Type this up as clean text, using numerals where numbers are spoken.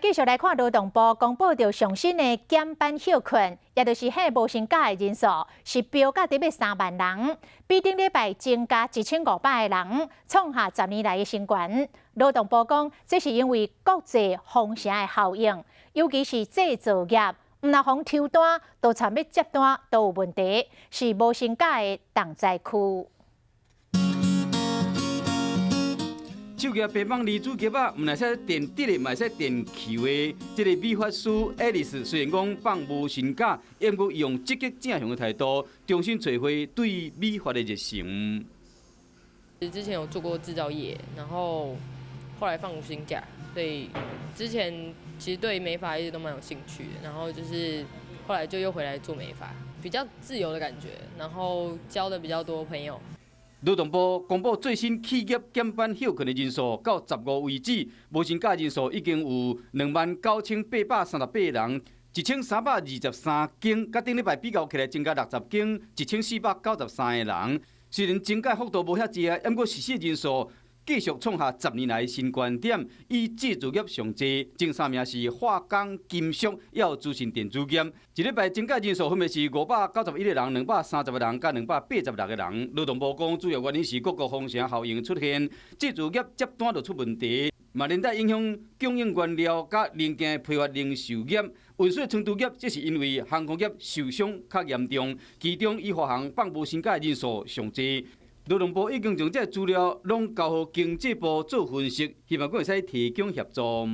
继续来看劳动部公布着上新的减班休困，也就是迄无薪假的人数是飙到得要3万人，比顶礼拜增加1500个人，创下10年来的新高。劳动部讲，这是因为国际封城的效应，尤其是制造业，毋若防抽单，都差要接单都有问题，是无薪假的重灾区。 手举白板离子夹啊，唔乃使电滴的，嘛使电球的。这个美法师爱丽丝虽然讲放无薪假，也过用积极正向的态度，重新找回对美法的热情。之前有做过制造业，然后后来放无薪假，所以之前其实对美发一直都蛮有兴趣的。然后就是后来就又回来做美发，比较自由的感觉，然后交的比较多朋友。 劳动部公布最新企业减班休困的人数，到15为止，无薪假人数已经有29838人，1323间，甲顶礼拜比较起来增加60间，1493个人。虽然增加幅度无遐济啊，不过实际人数继续创下10年来新高点。以制造业上济，前3名是化工、金属，也有资讯电子业。一礼拜增加人数分别是591个人、230个人、甲286个人。劳动部讲，主要原因是各国封城效应出现，制造业接单就出问题，嘛连带影响供应原料甲零件批发零售业。运输程度业，这是因为航空业受伤较严重，其中以华航放无薪假的人数上济。 劳动部已经将这资料拢交予经济部做分析，希望佫会使提供协助。